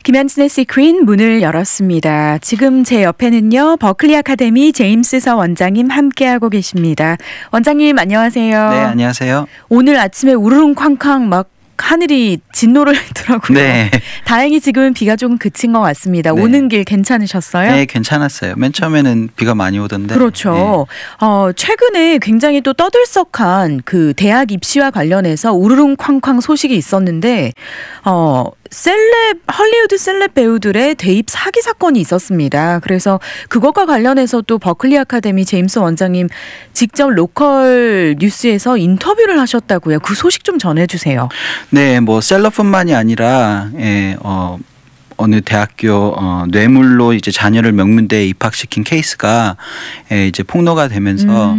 김현진의 시크릿 문을 열었습니다. 지금 제 옆에는요, 버클리 아카데미 제임스 서 원장님 함께하고 계십니다. 원장님 안녕하세요. 네, 안녕하세요. 오늘 아침에 우르릉쾅쾅 막 하늘이 진노를 했더라고요. 네. 다행히 지금은 비가 좀 그친 것 같습니다. 네. 오는 길 괜찮으셨어요? 네, 괜찮았어요. 맨 처음에는 비가 많이 오던데. 그렇죠. 네. 최근에 굉장히 또 떠들썩한 그 대학 입시와 관련해서 우르릉쾅쾅 소식이 있었는데 헐리우드 셀럽 배우들의 대입 사기 사건이 있었습니다. 그래서 그것과 관련해서 또 버클리 아카데미 제임스 원장님 직접 로컬 뉴스에서 인터뷰를 하셨다고요. 그 소식 좀 전해주세요. 네, 뭐 셀럽뿐만이 아니라 어느 대학교 뇌물로 이제 자녀를 명문대에 입학시킨 케이스가 이제 폭로가 되면서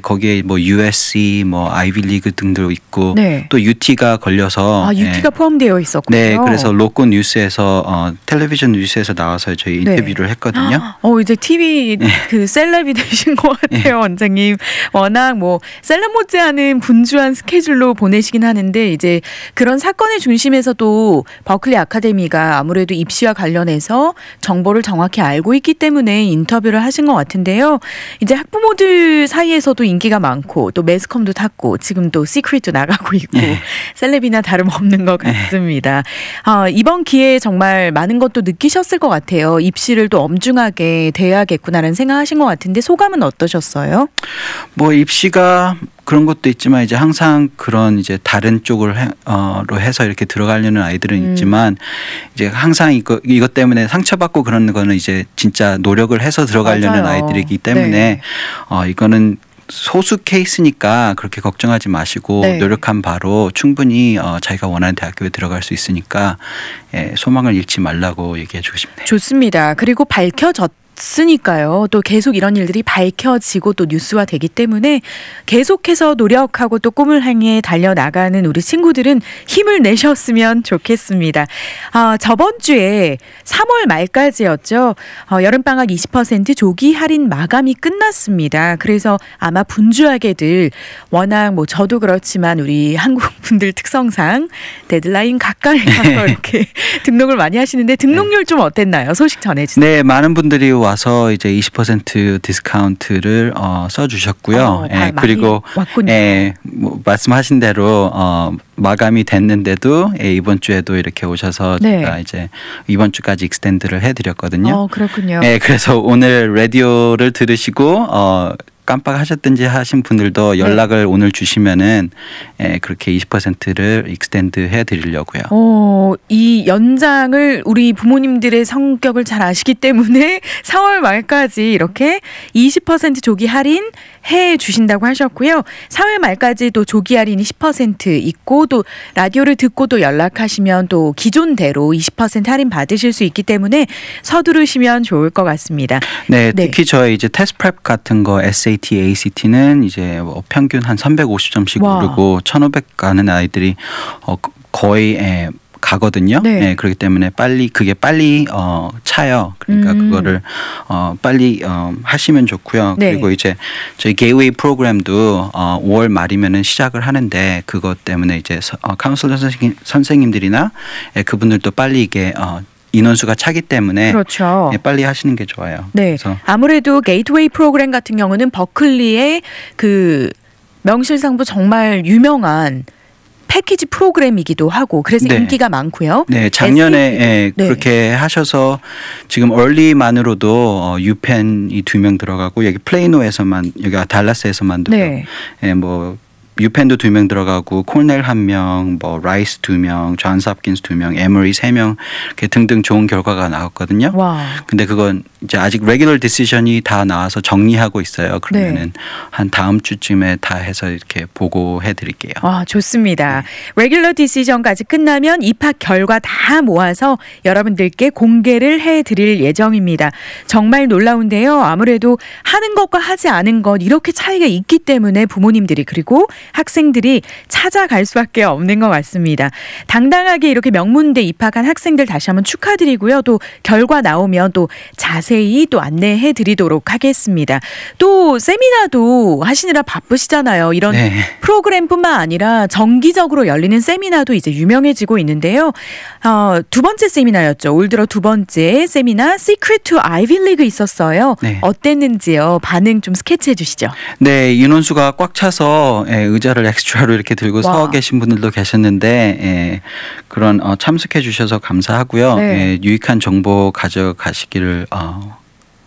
거기에 뭐 USC, 뭐 아이비리그 등도 있고 네. 또 UT가 걸려서 UT가 포함되어 있었군요. 네, 그래서 로컬 뉴스에서 텔레비전 뉴스에서 나와서 저희 인터뷰를 했거든요. 이제 TV 그 셀럽이 되신 것 같아요, 원장님. 워낙 뭐 셀럽 못지않은 분주한 스케줄로 보내시긴 하는데 이제 그런 사건의 중심에서도 버클리 아카데미가 아무래도 입시와 관련해서 정보를 정확히 알고 있기 때문에 인터뷰를 하신 것 같은데요. 이제 학부모들 사이에서도 인기가 많고 또 매스컴도 탔고 지금 또 시크릿도 나가고 있고 셀럽이나 다름없는 것 같습니다. 이번 기회에 정말 많은 것도 느끼셨을 것 같아요. 입시를 또 엄중하게 대해야겠구나라는 생각하신 것 같은데 소감은 어떠셨어요? 뭐 입시가 그런 것도 있지만 이제 항상 그런 이제 다른 쪽으로 해서 이렇게 들어가려는 아이들은 있지만 이제 항상 이것 때문에 상처받고 그런 거는 이제 진짜 노력을 해서 들어가려는 맞아요. 아이들이기 때문에 네. 이거는 소수 케이스니까 그렇게 걱정하지 마시고 네. 노력한 바로 충분히 자기가 원하는 대학교에 들어갈 수 있으니까 소망을 잃지 말라고 얘기해 주고 싶네요. 좋습니다. 그리고 밝혀졌으니까요. 또 계속 이런 일들이 밝혀지고 또 뉴스화 되기 때문에 계속해서 노력하고 또 꿈을 향해 달려나가는 우리 친구들은 힘을 내셨으면 좋겠습니다. 저번 주에 3월 말까지였죠. 여름방학 20% 조기 할인 마감이 끝났습니다. 그래서 아마 분주하게들 워낙 뭐 저도 그렇지만 우리 한국 분들 특성상 데드라인 가까이 가서 이렇게 등록을 많이 하시는데 등록률 좀 어땠나요? 소식 전해주세요. 네, 많은 분들이 와서 이제 20% 디스카운트를 써주셨고요. 그리고 뭐 말씀하신 대로 마감이 됐는데도 이번 주에도 이렇게 오셔서 제가 이제 이번 주까지 익스텐드를 해드렸거든요. 그렇군요. 그래서 오늘 라디오를 들으시고 깜빡하셨든지 하신 분들도 연락을 오늘 주시면은 그렇게 20%를 익스텐드 해드리려고요. 이 연장을 우리 부모님들의 성격을 잘 아시기 때문에 4월 말까지 이렇게 20% 조기 할인 해 주신다고 하셨고요. 4월 말까지 또 조기 할인이 10% 있고 또 라디오를 듣고 또 연락하시면 또 기존대로 20% 할인 받으실 수 있기 때문에 서두르시면 좋을 것 같습니다. 네, 특히 저희 이제 테스트 프랩 같은 거 SAT, ACT는 이제 뭐 평균 한 350점씩 오르고 1,500 가는 아이들이 거의 가거든요. 그렇기 때문에 그게 빨리 차요. 그러니까 그거를 빨리 하시면 좋고요. 그리고 이제 저희 게이웨이 프로그램도 5월 말이면은 시작을 하는데 그것 때문에 이제 카운슬러 선생님들이나 그분들도 빨리 이게 인원수가 차기 때문에 그렇죠. 빨리 하시는 게 좋아요. 네, 그래서 아무래도 게이트웨이 프로그램 같은 경우는 버클리의 그 명실상부 정말 유명한 패키지 프로그램이기도 하고 그래서 인기가 많고요. 네, 작년에 그렇게 하셔서 지금 얼리만으로도 유펜이 2명 들어가고 여기 플레이노에서만 여기 달라스에서만도 뭐 유펜도 2명 들어가고 코넬 1명, 뭐 라이스 2명, 존스 홉킨스 2명, 에머리 3명 이렇게 등등 좋은 결과가 나왔거든요. 근데 그건 이제 아직 레귤러 디시전이 다 나와서 정리하고 있어요. 그러면은 한 다음 주쯤에 다 해서 이렇게 보고해 드릴게요. 좋습니다. 레귤러 디시전까지 끝나면 입학 결과 다 모아서 여러분들께 공개를 해 드릴 예정입니다. 정말 놀라운데요. 아무래도 하는 것과 하지 않은 것 이렇게 차이가 있기 때문에 부모님들이 그리고 학생들이 찾아갈 수밖에 없는 것 같습니다. 당당하게 이렇게 명문대 입학한 학생들 다시 한번 축하드리고요. 또 결과 나오면 또 자세히 또 안내해 드리도록 하겠습니다. 또 세미나도 하시느라 바쁘시잖아요. 이런 네. 프로그램뿐만 아니라 정기적으로 열리는 세미나도 이제 유명해지고 있는데요. 두 번째 세미나였죠. 올 들어 두 번째 세미나 Secret to Ivy League 있었어요. 네. 어땠는지요? 반응 좀 스케치해 주시죠. 네, 인원수가 꽉 차서 의자를 엑스트라로 이렇게 들고 서 계신 분들도 계셨는데 그런 참석해 주셔서 감사하고요. 네. 유익한 정보 가져가시기를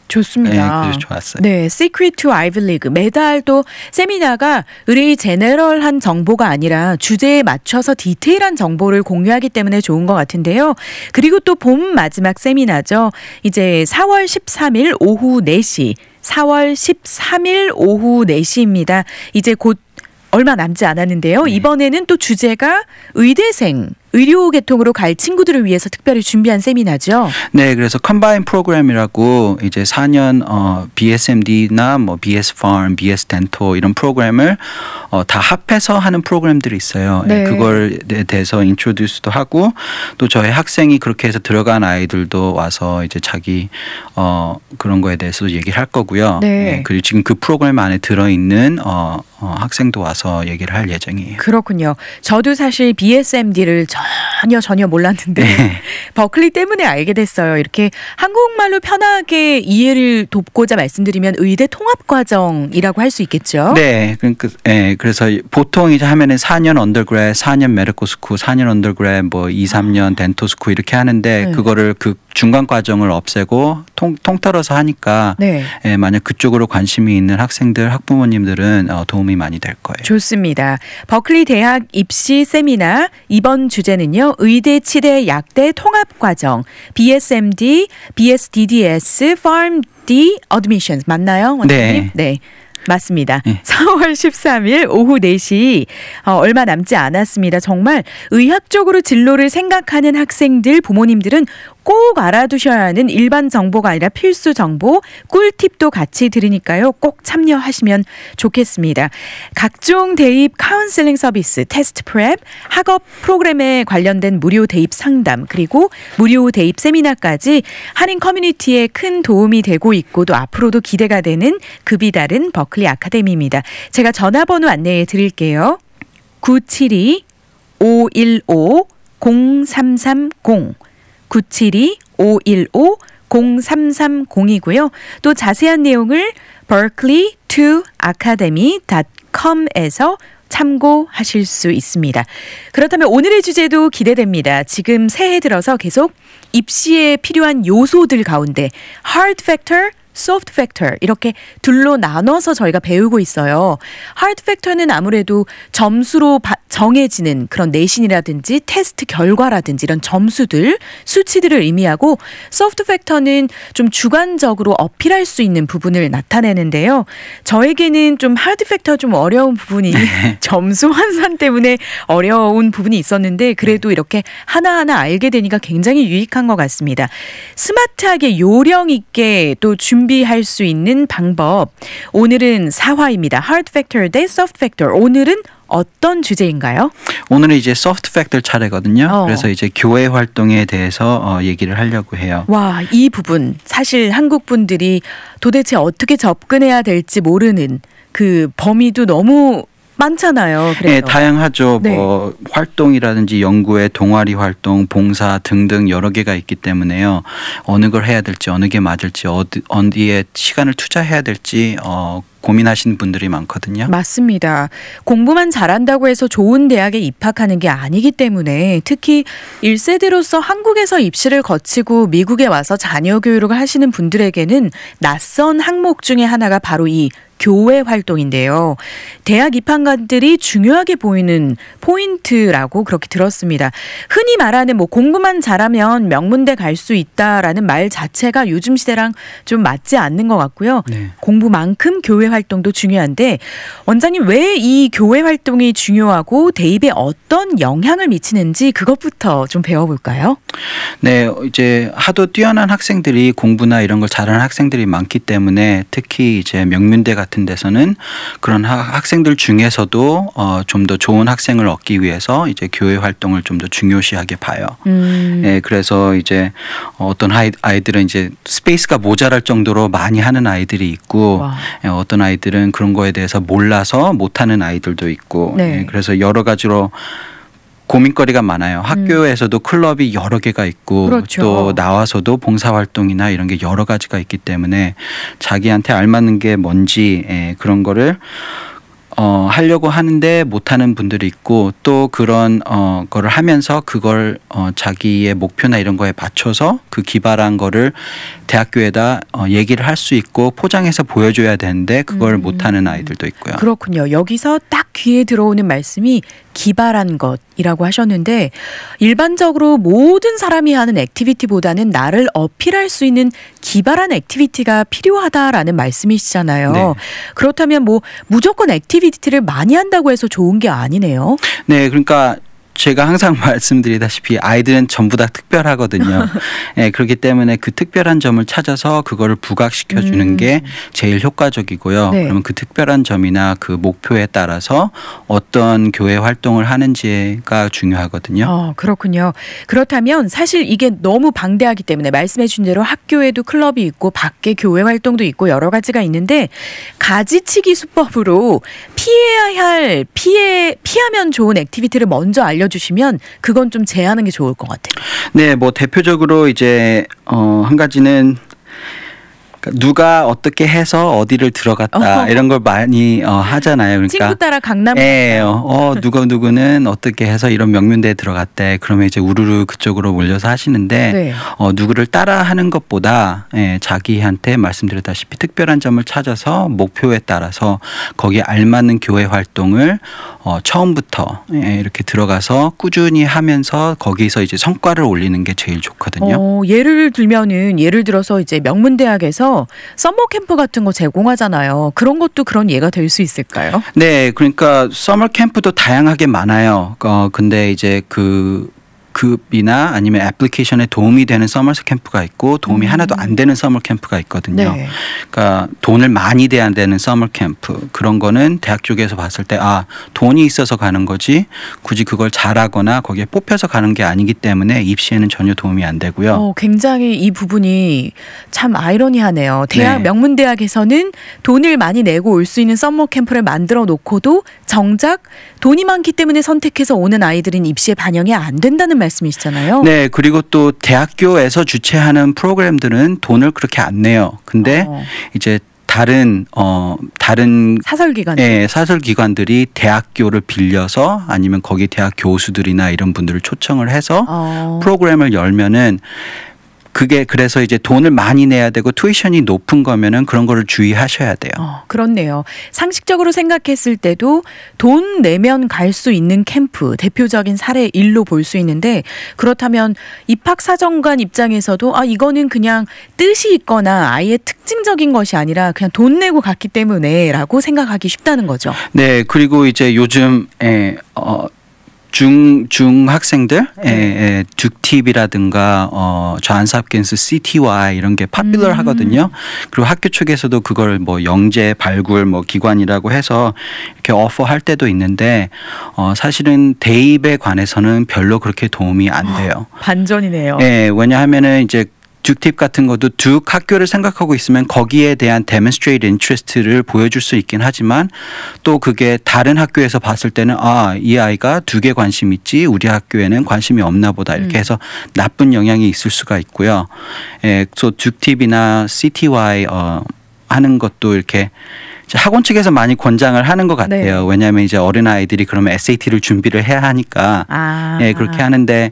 좋습니다. 네, 그래서 좋았어요. 네, Secret to Ivy League. 매달 또 세미나가 의뢰의 제너럴한 정보가 아니라 주제에 맞춰서 디테일한 정보를 공유하기 때문에 좋은 것 같은데요. 그리고 또 봄 마지막 세미나죠. 이제 4월 13일 오후 4시. 4월 13일 오후 4시입니다. 이제 곧 얼마 남지 않았는데요. 네. 이번에는 또 주제가 의대생, 의료 계통으로 갈 친구들을 위해서 특별히 준비한 세미나죠. 네, 그래서 컴바인 프로그램이라고 이제 4년 BSMD나 뭐 BS Pharm, BS Dental 이런 프로그램을 다 합해서 하는 프로그램들이 있어요. 네. 그걸 대해서 인트로듀스도 하고 또 저희 학생이 그렇게 해서 들어간 아이들도 와서 이제 자기 그런 거에 대해서 얘기를 할 거고요. 네. 그리고 지금 그 프로그램 안에 들어 있는 학생도 와서 얘기를 할 예정이에요. 그렇군요. 저도 사실 BSMD를 전혀 몰랐는데 네. 버클리 때문에 알게 됐어요. 이렇게 한국말로 편하게 이해를 돕고자 말씀드리면 의대 통합과정이라고 할 수 있겠죠. 네, 그러니까 그래서 보통 이제 하면은 4년 언더그레, 4년 메디컬 스쿨, 4년 언더그레, 뭐 2, 3년 덴토 스쿨 이렇게 하는데 네. 그거를 그 중간 과정을 없애고 통틀어서 하니까 네. 만약 그쪽으로 관심이 있는 학생들, 학부모님들은 도움이 많이 될 거예요. 좋습니다. 버클리 대학 입시 세미나 이번 주제는요. 의대, 치대, 약대 통합과정 BSMD, BSDDS, PharmD Admissions 맞나요? 원장님? 네. 맞습니다. 네. 4월 13일 오후 4시 얼마 남지 않았습니다. 정말 의학적으로 진로를 생각하는 학생들, 부모님들은 꼭 알아두셔야 하는 일반 정보가 아니라 필수 정보, 꿀팁도 같이 들으니까요. 꼭 참여하시면 좋겠습니다. 각종 대입 카운슬링 서비스, 테스트 프랩, 학업 프로그램에 관련된 무료 대입 상담, 그리고 무료 대입 세미나까지 한인 커뮤니티에 큰 도움이 되고 있고 또 앞으로도 기대가 되는 급이 다른 버클리 아카데미입니다. 제가 전화번호 안내해 드릴게요. 972-515-0330 972-515-0330이고요. 또 자세한 내용을 berkeley2academy.com에서 참고하실 수 있습니다. 그렇다면 오늘의 주제도 기대됩니다. 지금 새해 들어서 계속 입시에 필요한 요소들 가운데 hard factor, soft factor 이렇게 둘로 나눠서 저희가 배우고 있어요. hard factor는 아무래도 점수로 정해지는 그런 내신이라든지 테스트 결과라든지 이런 점수들, 수치들을 의미하고 soft factor는 좀 주관적으로 어필할 수 있는 부분을 나타내는데요. 저에게는 좀 hard factor 좀 어려운 부분이 점수 환산 때문에 어려운 부분이 있었는데 그래도 이렇게 하나하나 알게 되니까 굉장히 유익한 것 같습니다. 스마트하게 요령 있게 또 준비할 수 있는 방법. 오늘은 4화입니다. Hard Factor 대 Soft Factor. 오늘은 어떤 주제인가요? 오늘은 이제 Soft Factor 차례거든요. 그래서 이제 교회 활동에 대해서 얘기를 하려고 해요. 와, 이 부분 사실 한국 분들이 도대체 어떻게 접근해야 될지 모르는 그 범위도 너무 많잖아요. 그래서. 네, 다양하죠. 네. 뭐 활동이라든지 연구회, 동아리 활동, 봉사 등등 여러 개가 있기 때문에요. 어느 걸 해야 될지, 어느 게 맞을지, 어디에 시간을 투자해야 될지 고민하시는 분들이 많거든요. 맞습니다. 공부만 잘한다고 해서 좋은 대학에 입학하는 게 아니기 때문에 특히 1세대로서 한국에서 입시를 거치고 미국에 와서 자녀 교육을 하시는 분들에게는 낯선 항목 중에 하나가 바로 이 교회 활동인데요. 대학 입학관들이 중요하게 보이는 포인트라고 그렇게 들었습니다. 흔히 말하는 뭐 공부만 잘하면 명문대 갈 수 있다라는 말 자체가 요즘 시대랑 좀 맞지 않는 것 같고요. 네. 공부만큼 교회 활동도 중요한데 원장님 왜 이 교회 활동이 중요하고 대입에 어떤 영향을 미치는지 그것부터 좀 배워볼까요? 네, 이제 하도 뛰어난 학생들이 공부나 이런 걸 잘하는 학생들이 많기 때문에 특히 이제 명문대 같은 같은 데서는 그런 학생들 중에서도 좀 더 좋은 학생을 얻기 위해서 이제 교회 활동을 좀 더 중요시하게 봐요. 예, 그래서 이제 어떤 아이들은 이제 스페이스가 모자랄 정도로 많이 하는 아이들이 있고 예, 어떤 아이들은 그런 거에 대해서 몰라서 못하는 아이들도 있고 네. 예, 그래서 여러 가지로 고민거리가 많아요. 학교에서도 클럽이 여러 개가 있고 그렇죠. 또 나와서도 봉사활동이나 이런 게 여러 가지가 있기 때문에 자기한테 알맞는 게 뭔지 그런 거를 하려고 하는데 못하는 분들이 있고 또 그런 거를 하면서 그걸 자기의 목표나 이런 거에 맞춰서 그 기발한 거를 대학교에다 얘기를 할 수 있고 포장해서 보여줘야 되는데 그걸 못하는 아이들도 있고요. 그렇군요. 여기서 딱 귀에 들어오는 말씀이 기발한 것이라고 하셨는데 일반적으로 모든 사람이 하는 액티비티보다는 나를 어필할 수 있는 기발한 액티비티가 필요하다라는 말씀이시잖아요. 네. 그렇다면 뭐 무조건 액티비티를 많이 한다고 해서 좋은 게 아니네요. 네, 그러니까 제가 항상 말씀드리다시피 아이들은 전부 다 특별하거든요. 네, 그렇기 때문에 그 특별한 점을 찾아서 그거를 부각시켜 주는 게 제일 효과적이고요. 네. 그러면 그 특별한 점이나 그 목표에 따라서 어떤 교회 활동을 하는지가 중요하거든요. 그렇군요. 그렇다면 사실 이게 너무 방대하기 때문에 말씀해 주신 대로 학교에도 클럽이 있고 밖에 교회 활동도 있고 여러 가지가 있는데 가지치기 수법으로 피하면 좋은 액티비티를 먼저 알려주시면 그건 좀 제한하는 게 좋을 것 같아요. 네, 뭐 대표적으로 이제 한 가지는 누가 어떻게 해서 어디를 들어갔다 이런 걸 많이 하잖아요. 그러니까 친구 따라 강남. 네, 누구는 어떻게 해서 이런 명문대에 들어갔대. 그러면 이제 우르르 그쪽으로 몰려서 하시는데 네. 누구를 따라하는 것보다 자기한테 말씀드렸다시피 특별한 점을 찾아서 목표에 따라서 거기에 알맞는 교회 활동을 처음부터 이렇게 들어가서 꾸준히 하면서 거기서 이제 성과를 올리는 게 제일 좋거든요. 예를 들어서 이제 명문대학에서 서머 캠프 같은 거 제공하잖아요. 그런 것도 그런 예가 될 수 있을까요? 네, 그러니까 서머 캠프도 다양하게 많아요. 근데 이제 급이나 아니면 애플리케이션에 도움이 되는 서머 캠프가 있고 도움이 하나도 안 되는 서머 캠프가 있거든요. 네. 그러니까 돈을 많이 대야 되는 서머 캠프 그런 거는 대학 쪽에서 봤을 때 돈이 있어서 가는 거지 굳이 그걸 잘하거나 거기에 뽑혀서 가는 게 아니기 때문에 입시에는 전혀 도움이 안 되고요. 굉장히 이 부분이 참 아이러니하네요. 네. 명문대학에서는 돈을 많이 내고 올 수 있는 서머 캠프를 만들어 놓고도 정작 돈이 많기 때문에 선택해서 오는 아이들은 입시에 반영이 안 된다는 말씀이시잖아요. 네, 그리고 또 대학교에서 주최하는 프로그램들은 돈을 그렇게 안 내요. 근데 이제 다른 사설기관, 사설기관들이 대학교를 빌려서 아니면 거기 대학 교수들이나 이런 분들을 초청을 해서 프로그램을 열면은 그게 그래서 이제 돈을 많이 내야 되고 투이션이 높은 거면은 그런 거를 주의하셔야 돼요. 그렇네요. 상식적으로 생각했을 때도 돈 내면 갈 수 있는 캠프 대표적인 사례 일로 볼 수 있는데 그렇다면 입학사정관 입장에서도 이거는 그냥 뜻이 있거나 아예 특징적인 것이 아니라 그냥 돈 내고 갔기 때문에라고 생각하기 쉽다는 거죠. 네, 그리고 이제 요즘 중학생들 듀팁이라든가 존스 홉킨스 CTY 이런 게 파퓰러 하거든요. 그리고 학교 측에서도 그걸 뭐 영재 발굴 뭐 기관이라고 해서 이렇게 오퍼할 때도 있는데 사실은 대입에 관해서는 별로 그렇게 도움이 안 돼요. 반전이네요. 네, 왜냐하면은 이제 듀팁 같은 것도 듀 학교를 생각하고 있으면 거기에 대한 demonstrate interest를 보여줄 수 있긴 하지만 또 그게 다른 학교에서 봤을 때는 이 아이가 듀에 관심 있지 우리 학교에는 관심이 없나 보다 이렇게 해서 나쁜 영향이 있을 수가 있고요. 그래서 듀팁이나 CTY 하는 것도 이렇게 학원 측에서 많이 권장을 하는 것 같아요. 네. 왜냐하면 이제 어린 아이들이 그러면 SAT를 준비를 해야 하니까 그렇게 하는데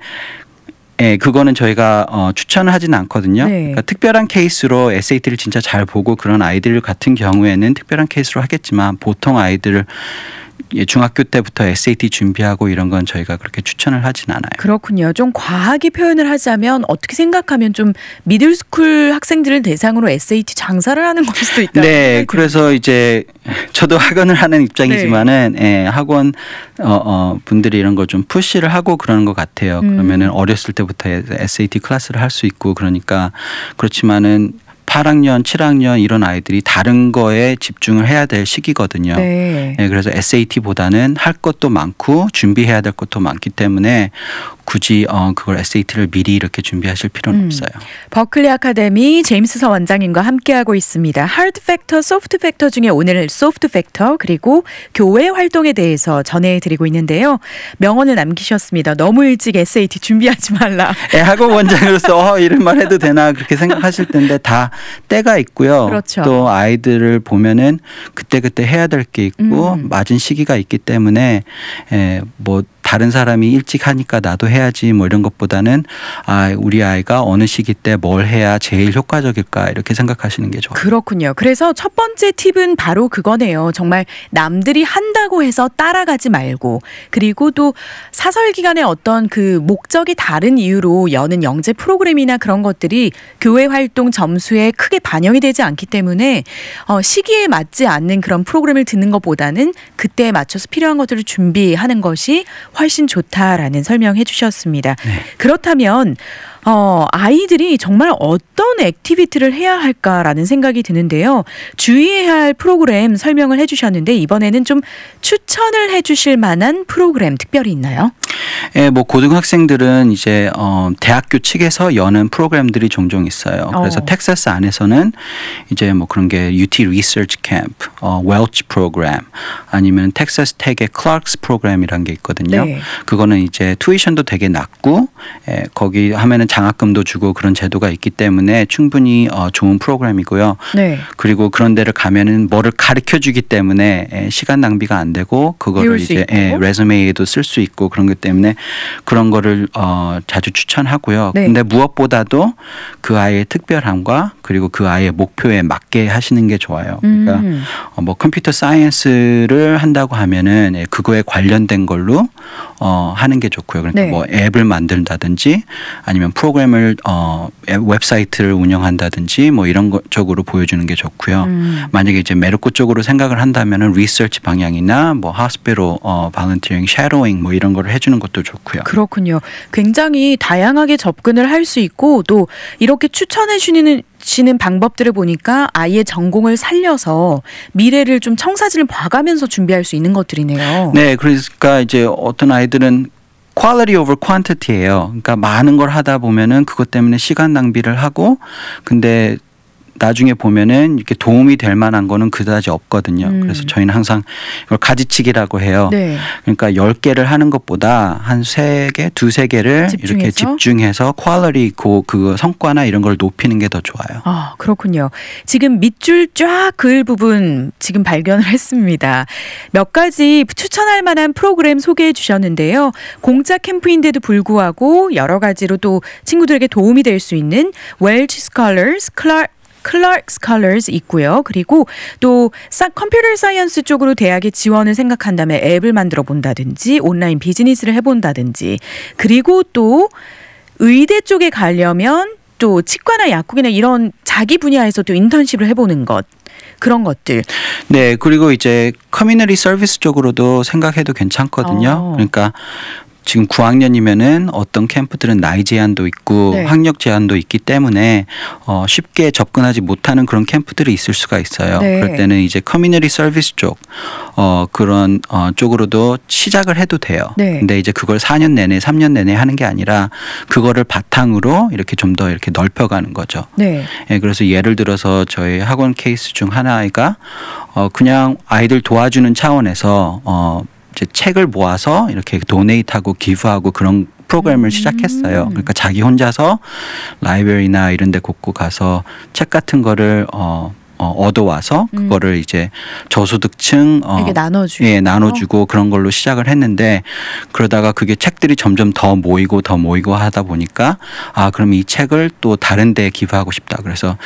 그거는 저희가 추천을 하지는 않거든요. 네. 그러니까 특별한 케이스로 SAT를 진짜 잘 보고 그런 아이들 같은 경우에는 특별한 케이스로 하겠지만 보통 아이들을 중학교 때부터 SAT 준비하고 이런 건 저희가 그렇게 추천을 하진 않아요. 그렇군요. 좀 과하게 표현을 하자면 어떻게 생각하면 좀 미들스쿨 학생들을 대상으로 SAT 장사를 하는 걸 수도 있다. 네, 그래서 이제 저도 학원을 하는 입장이지만은 학원 분들이 이런 걸 좀 푸시를 하고 그러는 것 같아요. 그러면은 어렸을 때부터 SAT 클래스를 할 수 있고 그러니까 그렇지만은 8학년, 7학년 이런 아이들이 다른 거에 집중을 해야 될 시기거든요. 네. 네, 그래서 SAT보다는 할 것도 많고 준비해야 될 것도 많기 때문에 굳이 그걸 SAT를 미리 이렇게 준비하실 필요는 없어요. 버클리 아카데미 제임스 서 원장님과 함께하고 있습니다. 하드 팩터, 소프트 팩터 중에 오늘 소프트 팩터 그리고 교회 활동에 대해서 전해드리고 있는데요. 명언을 남기셨습니다. 너무 일찍 SAT 준비하지 말라. 네, 학원 원장으로서 이런 말 해도 되나 그렇게 생각하실 텐데 다 때가 있고요. 그렇죠. 또 아이들을 보면은 그때그때 해야 될 게 있고 맞은 시기가 있기 때문에 뭐 다른 사람이 일찍 하니까 나도 해야지 뭐 이런 것보다는 우리 아이가 어느 시기 때 뭘 해야 제일 효과적일까 이렇게 생각하시는 게 좋아요. 그렇군요. 그래서 첫 번째 팁은 바로 그거네요. 정말 남들이 한다고 해서 따라가지 말고 그리고 또 사설 기간에 어떤 그 목적이 다른 이유로 여는 영재 프로그램이나 그런 것들이 교회 활동 점수에 크게 반영이 되지 않기 때문에 시기에 맞지 않는 그런 프로그램을 듣는 것보다는 그때에 맞춰서 필요한 것들을 준비하는 것이 훨씬 좋다라는 설명해 주셨습니다. 네. 그렇다면 아이들이 정말 어떤 액티비티를 해야 할까라는 생각이 드는데요. 주의해야 할 프로그램 설명을 해주셨는데 이번에는 좀 추천을 해주실 만한 프로그램 특별히 있나요? 예, 뭐 고등학생들은 이제 대학교 측에서 여는 프로그램들이 종종 있어요. 그래서 텍사스 안에서는 이제 뭐 그런 게 UT Research Camp, Welch 프로그램, 아니면 텍사스 텍의 클락스 프로그램이란 게 있거든요. 네. 그거는 이제 투이션도 되게 낮고 거기 하면은 장학금도 주고 그런 제도가 있기 때문에 충분히 좋은 프로그램이고요. 네. 그리고 그런 데를 가면은 뭐를 가르쳐 주기 때문에 시간 낭비가 안 되고 그거를 이제 레즈메에도 쓸 수 있고 그런 것 때문에 그런 거를 자주 추천하고요. 네. 근데 무엇보다도 그 아이의 특별함과 그리고 그 아이의 목표에 맞게 하시는 게 좋아요. 그러니까 뭐 컴퓨터 사이언스를 한다고 하면은 그거에 관련된 걸로 하는 게 좋고요. 그러니까 네. 뭐 앱을 만든다든지 아니면 프로그램을 웹사이트를 운영한다든지 뭐 이런 것 쪽으로 보여주는 게 좋고요. 만약에 이제 메르코 쪽으로 생각을 한다면은 리서치 방향이나 뭐 hospital volunteering, shadowing 뭐 이런 거를 해주는 것도 좋고요. 그렇군요. 굉장히 다양하게 접근을 할 수 있고 또 이렇게 추천해 주시는 방법들을 보니까 아이의 전공을 살려서 미래를 좀 청사진을 봐가면서 준비할 수 있는 것들이네요. 네, 그러니까 이제 어떤 아이들은 quality over quantity예요. 그러니까 많은 걸 하다 보면은 그것 때문에 시간 낭비를 하고 근데 나중에 보면은 이렇게 도움이 될 만한 거는 그다지 없거든요. 그래서 저희는 항상 이걸 가지치기라고 해요. 네. 그러니까 10개를 하는 것보다 한 3개, 2-3개를 이렇게 집중해서 퀄리티 그 성과나 이런 걸 높이는 게 더 좋아요. 그렇군요. 지금 밑줄 쫙 그을 부분 지금 발견을 했습니다. 몇 가지 추천할 만한 프로그램 소개해 주셨는데요. 공짜 캠프인데도 불구하고 여러 가지로 또 친구들에게 도움이 될 수 있는 Welch Scholars, 클락 스컬러스 있고요. 그리고 또 컴퓨터 사이언스 쪽으로 대학에 지원을 생각한다면 앱을 만들어 본다든지 온라인 비즈니스를 해본다든지 그리고 또 의대 쪽에 가려면 또 치과나 약국이나 이런 자기 분야에서 또 인턴십을 해보는 것. 그런 것들. 네. 그리고 이제 커뮤니티 서비스 쪽으로도 생각해도 괜찮거든요. 그러니까 지금 9학년이면은 어떤 캠프들은 나이 제한도 있고 네. 학력 제한도 있기 때문에 쉽게 접근하지 못하는 그런 캠프들이 있을 수가 있어요. 네. 그럴 때는 이제 커뮤니티 서비스 쪽 그런 쪽으로도 시작을 해도 돼요. 네. 근데 이제 그걸 4년 내내 3년 내내 하는 게 아니라 그거를 바탕으로 이렇게 좀 더 이렇게 넓혀가는 거죠. 네. 예, 그래서 예를 들어서 저희 학원 케이스 중 하나가 그냥 아이들 도와주는 차원에서 이제 책을 모아서 이렇게 도네이트하고 기부하고 그런 프로그램을 시작했어요. 그러니까 자기 혼자서 라이브러리나 이런 데 곳곳 가서 책 같은 거를 얻어와서 그거를 이제 저소득층 나눠주고 그런 걸로 시작을 했는데 그러다가 그게 책들이 점점 더 모이고 하다 보니까 그럼 이 책을 또 다른 데에 기부하고 싶다. 그래서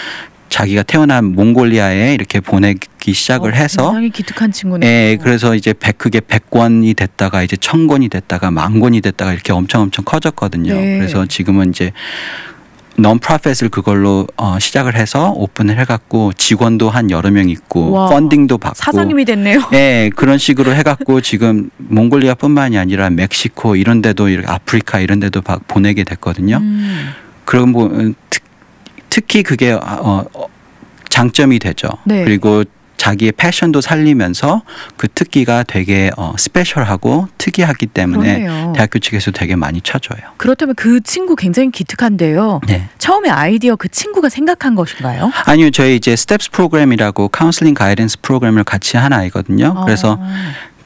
자기가 태어난 몽골리아에 이렇게 보내기 시작을 해서 굉장히 기특한 친구네요. 예, 그래서 이제 그게 100권이 됐다가 이제 1000권이 됐다가 10,000권이 됐다가 이렇게 엄청 커졌거든요. 네. 그래서 지금은 이제 non-profit을 그걸로 시작을 해서 오픈을 해갖고 직원도 한 여러 명 있고 와, 펀딩도 받고 사장님이 됐네요. 네, 그런 식으로 해갖고 지금 몽골리아뿐만이 아니라 멕시코 이런 데도 아프리카 이런 데도 보내게 됐거든요. 그런 특히 그게 장점이 되죠. 네. 그리고 자기의 패션도 살리면서 그 특기가 되게 스페셜하고 특이하기 때문에 그러네요. 대학교 측에서 되게 많이 쳐줘요. 그렇다면 그 친구 굉장히 기특한데요. 네. 처음에 아이디어 그 친구가 생각한 것인가요? 아니요, 저희 이제 스텝스 프로그램이라고 카운슬링 가이던스 프로그램을 같이 한 아이거든요. 그래서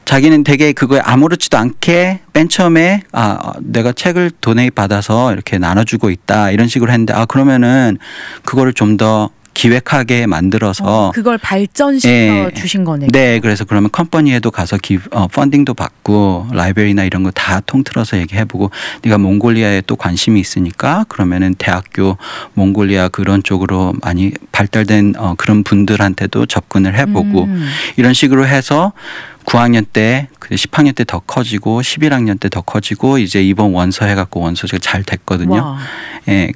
자기는 되게 그거에 아무렇지도 않게 맨 처음에 내가 책을 도네이트 받아서 이렇게 나눠주고 있다 이런 식으로 했는데 그러면은 그거를 좀 더 기획하게 만들어서 그걸 발전시켜 주신 거네요. 네, 그래서 그러면 컴퍼니에도 가서 펀딩도 받고 라이브러리나 이런 거 다 통틀어서 얘기해보고 네가 몽골리아에 또 관심이 있으니까 그러면은 대학교 몽골리아 그런 쪽으로 많이 발달된 그런 분들한테도 접근을 해보고 이런 식으로 해서 9학년 때, 10학년 때 더 커지고 11학년 때 더 커지고 이제 이번 원서 해갖고 원서가 잘 됐거든요. 와. 예,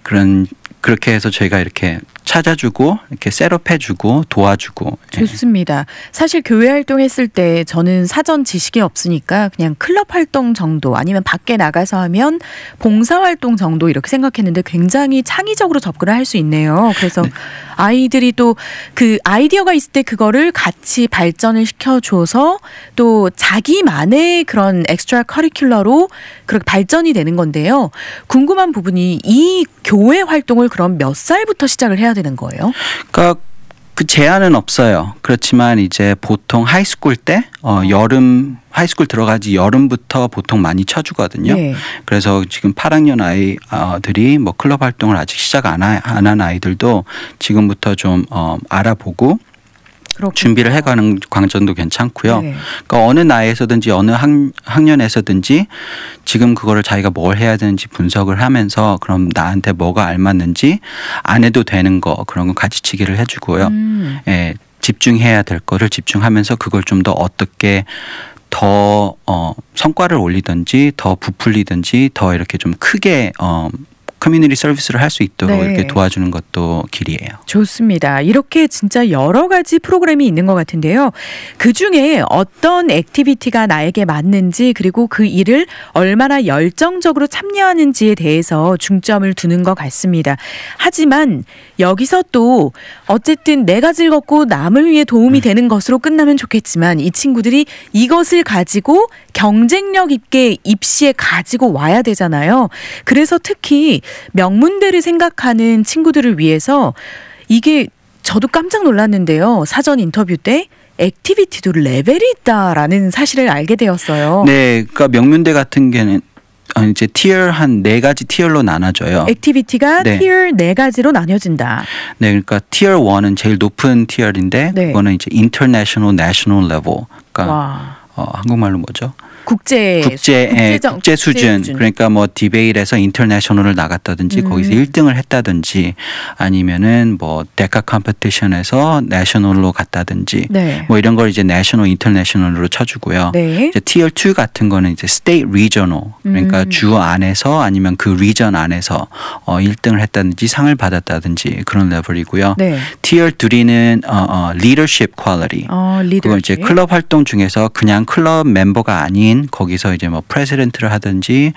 그렇게 해서 저희가 이렇게 찾아주고 이렇게 셋업해주고 도와주고. 좋습니다. 사실 교회 활동했을 때 저는 사전 지식이 없으니까 그냥 클럽 활동 정도 아니면 밖에 나가서 하면 봉사 활동 정도 이렇게 생각했는데 굉장히 창의적으로 접근을 할 수 있네요. 그래서 네. 아이들이 또 그 아이디어가 있을 때 그거를 같이 발전을 시켜줘서 또 자기만의 그런 엑스트라 커리큘러로 그렇게 발전이 되는 건데요. 궁금한 부분이 이 교회 활동을 그럼 몇 살부터 시작을 해야 되는 거예요? 그러니까 그 제한은 없어요. 그렇지만 이제 보통 하이스쿨 때 여름 하이스쿨 들어가지 여름부터 보통 많이 쳐주거든요. 네. 그래서 지금 8학년 아이들이 뭐 클럽 활동을 아직 시작 안 한 아이들도 지금부터 좀 알아보고 그렇군요. 준비를 해가는 광전도 괜찮고요. 네. 그러니까 어느 나이에서든지 어느 학년에서든지 지금 그거를 자기가 뭘 해야 되는지 분석을 하면서 그럼 나한테 뭐가 알맞는지 안 해도 되는 거 그런 거 가지치기를 해주고요. 예, 집중해야 될 거를 집중하면서 그걸 좀 더 어떻게 더 성과를 올리든지 더 부풀리든지 더 이렇게 좀 크게 커뮤니티 서비스를 할 수 있도록 네. 이렇게 도와주는 것도 길이에요. 좋습니다. 이렇게 진짜 여러 가지 프로그램이 있는 것 같은데요. 그중에 어떤 액티비티가 나에게 맞는지 그리고 그 일을 얼마나 열정적으로 참여하는지에 대해서 중점을 두는 것 같습니다. 하지만 여기서 또 어쨌든 내가 즐겁고 남을 위해 도움이 되는 것으로 끝나면 좋겠지만 이 친구들이 이것을 가지고 경쟁력 있게 입시에 가지고 와야 되잖아요. 그래서 특히 명문대를 생각하는 친구들을 위해서 이게 저도 깜짝 놀랐는데요. 사전 인터뷰 때 액티비티도 레벨이 있다라는 사실을 알게 되었어요. 네, 그러니까 명문대 같은 경우는 이제 티어 한 4가지 티어로 나눠져요. 액티비티가 네. 티어 4가지로 나뉘어진다. 네, 그러니까 티어 1은 제일 높은 티어인데 네. 그거는 이제 인터내셔널 내셔널 레벨. 그러니까 한국말로 뭐죠? 국제 수준. 그러니까 뭐 디베이트에서 인터내셔널을 나갔다든지 거기서 1등을 했다든지 아니면은 뭐 데카 컴피티션에서 내셔널로 갔다든지 네. 뭐 이런 걸 이제 내셔널 인터내셔널로 쳐주고요. 네. 이제 티어 2 같은 거는 이제 스테이트 리저널 그러니까 주 안에서 아니면 그 리전 안에서 1등을 했다든지 상을 받았다든지 그런 레벨이고요. 네. 티어 3는 리더십 퀄리티. 그건 이제 클럽 활동 중에서 그냥 클럽 멤버가 아닌 거기서 이제 뭐 프레지던트를 하든지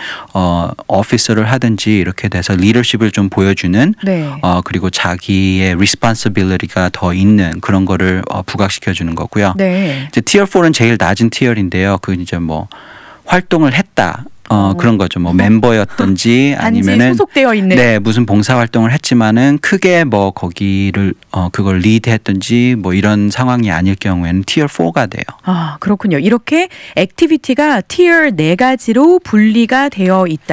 오피서를 하든지 이렇게 돼서 리더십을 좀 보여주는 네. 그리고 자기의 리스폰시빌리티가 더 있는 그런 거를 부각시켜 주는 거고요. 네. 이제 티어 4는 제일 낮은 티어인데요. 그 이제 뭐 활동을 했다. 그런 거죠. 뭐 멤버였든지 아니면은 소속되어 있는 네 무슨 봉사 활동을 했지만은 크게 뭐 거기를 그걸 리드했든지 뭐 이런 상황이 아닐 경우에는 티어 4가 돼요. 아 그렇군요. 이렇게 액티비티가 티어 4가지로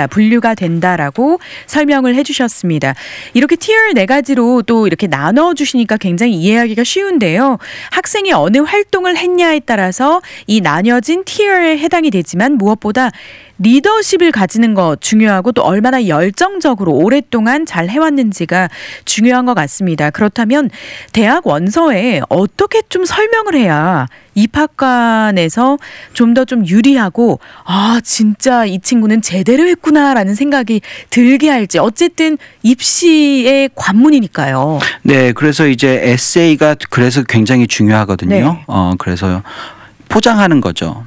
분류가 된다라고 설명을 해주셨습니다. 이렇게 티어 4가지로 또 이렇게 나눠 주시니까 굉장히 이해하기가 쉬운데요. 학생이 어느 활동을 했냐에 따라서 이 나뉘어진 티어에 해당이 되지만 무엇보다 리더십을 가지는 거 중요하고 또 얼마나 열정적으로 오랫동안 잘 해왔는지가 중요한 것 같습니다. 그렇다면 대학 원서에 어떻게 좀 설명을 해야 입학관에서 좀 더 좀 유리하고 진짜 이 친구는 제대로 했구나라는 생각이 들게 할지 어쨌든 입시의 관문이니까요. 네, 그래서 이제 에세이가 그래서 굉장히 중요하거든요. 네. 그래서 포장하는 거죠.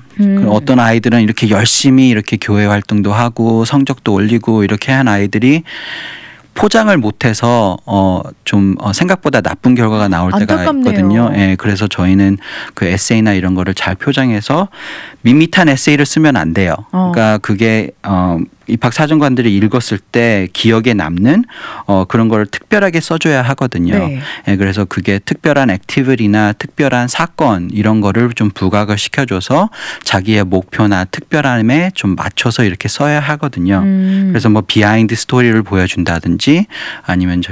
어떤 아이들은 이렇게 열심히 이렇게 교회 활동도 하고 성적도 올리고 이렇게 한 아이들이 포장을 못해서 좀 생각보다 나쁜 결과가 나올 때가 안타깝네요. 있거든요. 예, 그래서 저희는 그 에세이나 이런 거를 잘 표장해서 밋밋한 에세이를 쓰면 안 돼요. 그러니까 그게 입학 사정관들이 읽었을 때 기억에 남는 그런 걸 특별하게 써줘야 하거든요. 네. 예, 그래서 그게 특별한 액티비티나 특별한 사건 이런 거를 좀 부각을 시켜줘서 자기의 목표나 특별함에 좀 맞춰서 이렇게 써야 하거든요. 그래서 뭐 비하인드 스토리를 보여준다든지 아니면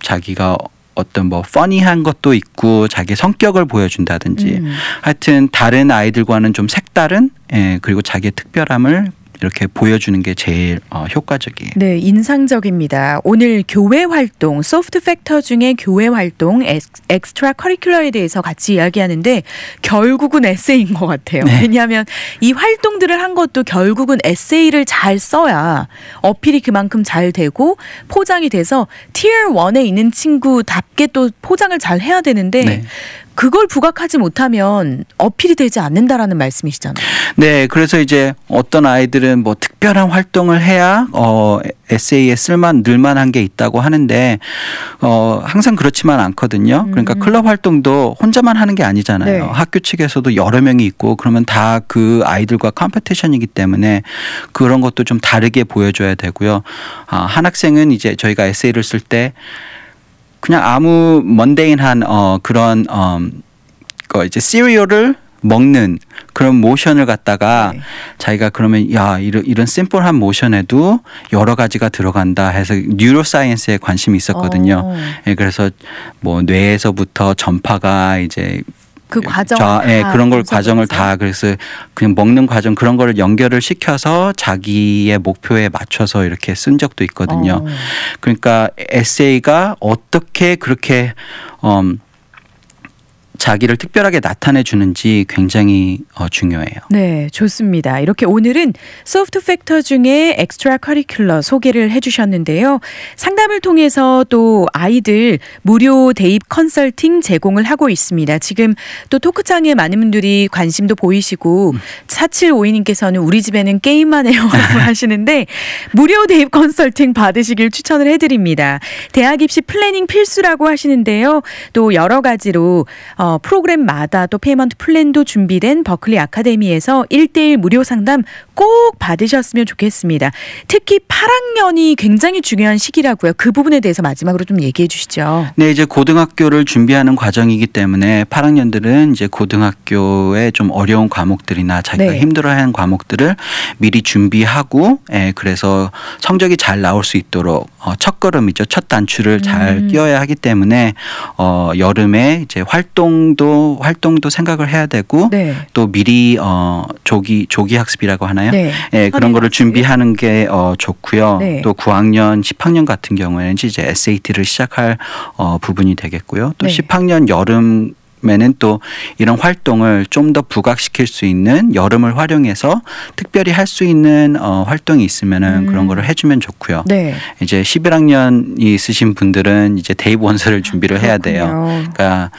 자기가 어떤 뭐 퍼니한 것도 있고 자기 성격을 보여준다든지 하여튼 다른 아이들과는 좀 색다른 그리고 자기의 특별함을 이렇게 보여주는 게 제일 효과적이에요. 네, 인상적입니다. 오늘 교회 활동, 소프트 팩터 중에 교회 활동, 엑스트라 커리큘러에 대해서 같이 이야기하는데 결국은 에세이인 것 같아요. 네. 왜냐하면 이 활동들을 한 것도 결국은 에세이를 잘 써야 어필이 그만큼 잘 되고 포장이 돼서 티어 1에 있는 친구답게 또 포장을 잘 해야 되는데 네. 그걸 부각하지 못하면 어필이 되지 않는다라는 말씀이시잖아요. 네, 그래서 이제 어떤 아이들은 뭐 특별한 활동을 해야 에세이에 늘만한 게 있다고 하는데 항상 그렇지만 않거든요. 그러니까 클럽 활동도 혼자만 하는 게 아니잖아요. 네. 학교 측에서도 여러 명이 있고 그러면 다 그 아이들과 컴피티션이기 때문에 그런 것도 좀 다르게 보여줘야 되고요. 한 학생은 이제 저희가 에세이를 쓸 때 그냥 아무 먼데인한 그런 이제 시리얼을 먹는 그런 모션을 갖다가 네. 자기가 그러면 야 이런 심플한 모션에도 여러 가지가 들어간다 해서 뉴로사이언스에 관심이 있었거든요. 예, 그래서 뭐 뇌에서부터 전파가 이제 그 과정 그런 걸 과정을 다 그래서 그냥 먹는 과정 그런 거를 연결을 시켜서 자기의 목표에 맞춰서 이렇게 쓴 적도 있거든요. 그러니까 에세이가 어떻게 그렇게 자기를 특별하게 나타내 주는지 굉장히 중요해요. 네, 좋습니다. 이렇게 오늘은 소프트 팩터 중에 엑스트라 커리큘러 소개를 해주셨는데요. 상담을 통해서 또 아이들 무료 대입 컨설팅 제공을 하고 있습니다. 지금 또 토크창에 많은 분들이 관심도 보이시고 4752님께서는 우리 집에는 게임만 해요 하시는데 무료 대입 컨설팅 받으시길 추천을 해드립니다. 대학 입시 플래닝 필수라고 하시는데요. 또 여러 가지로 프로그램마다 또 페이먼트 플랜도 준비된 버클리 아카데미에서 1:1 무료 상담 꼭 받으셨으면 좋겠습니다. 특히 8학년이 굉장히 중요한 시기라고요. 그 부분에 대해서 마지막으로 좀 얘기해 주시죠. 네, 이제 고등학교를 준비하는 과정이기 때문에 8학년들은 이제 고등학교에 좀 어려운 과목들이나 자기가 네. 힘들어하는 과목들을 미리 준비하고 그래서 성적이 잘 나올 수 있도록 첫걸음이죠. 첫 단추를 잘 끼워야 하기 때문에 여름에 이제 활동도 생각을 해야 되고 네. 또 미리 조기 학습이라고 하나요? 네. 그런 거를 준비하는 게 좋고요. 네. 또 9학년, 10학년 같은 경우에는 이제 SAT를 시작할 부분이 되겠고요. 또 네. 10학년 여름에는 또 이런 활동을 좀 더 부각시킬 수 있는 여름을 활용해서 특별히 할 수 있는 활동이 있으면은 그런 거를 해주면 좋고요. 네. 이제 11학년이 있으신 분들은 이제 대입 원서를 준비를 해야 돼요. 그러니까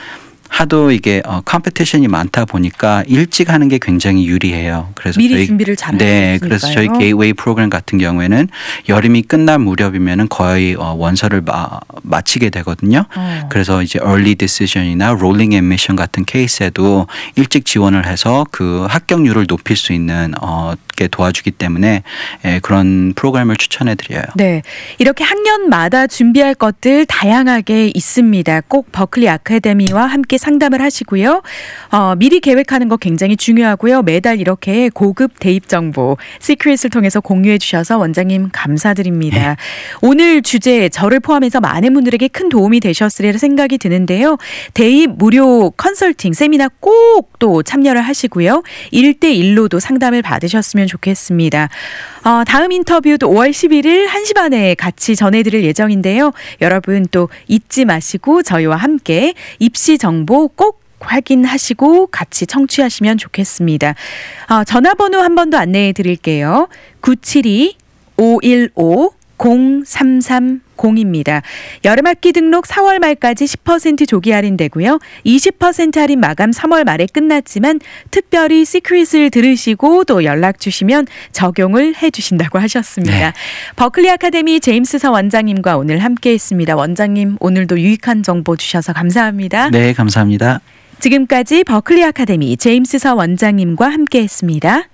하도 이게 컴피티션이 많다 보니까 일찍 하는 게 굉장히 유리해요. 그래서 미리 준비를 잘 하셨으니까요. 네, 그래서 저희 게이웨이 프로그램 같은 경우에는 여름이 끝날 무렵이면은 거의 원서를 마치게 되거든요. 그래서 이제 early decision이나 rolling admission 같은 케이스에도 일찍 지원을 해서 그 합격률을 높일 수 있는 게 도와주기 때문에 그런 프로그램을 추천해 드려요. 네, 이렇게 학년마다 준비할 것들 다양하게 있습니다. 꼭 버클리 아카데미와 함께 상담을 하시고요. 미리 계획하는 거 굉장히 중요하고요. 매달 이렇게 고급 대입 정보 시크릿을 통해서 공유해 주셔서 원장님 감사드립니다. 네. 오늘 주제 저를 포함해서 많은 분들에게 큰 도움이 되셨으리라 생각이 드는데요. 대입 무료 컨설팅 세미나 꼭 또 참여를 하시고요. 1:1로도 상담을 받으셨으면 좋겠습니다. 다음 인터뷰도 5월 11일 1시 반에 같이 전해드릴 예정인데요. 여러분 또 잊지 마시고 저희와 함께 입시 정보 꼭 확인하시고 같이 청취하시면 좋겠습니다. 전화번호 한 번 더 안내해 드릴게요. 972-515 0330입니다. 여름학기 등록 4월 말까지 10% 조기 할인되고요. 20% 할인 마감 3월 말에 끝났지만 특별히 시크릿을 들으시고 또 연락 주시면 적용을 해주신다고 하셨습니다. 네. 버클리 아카데미 제임스 서 원장님과 오늘 함께했습니다. 원장님 오늘도 유익한 정보 주셔서 감사합니다. 네, 감사합니다. 지금까지 버클리 아카데미 제임스 서 원장님과 함께했습니다.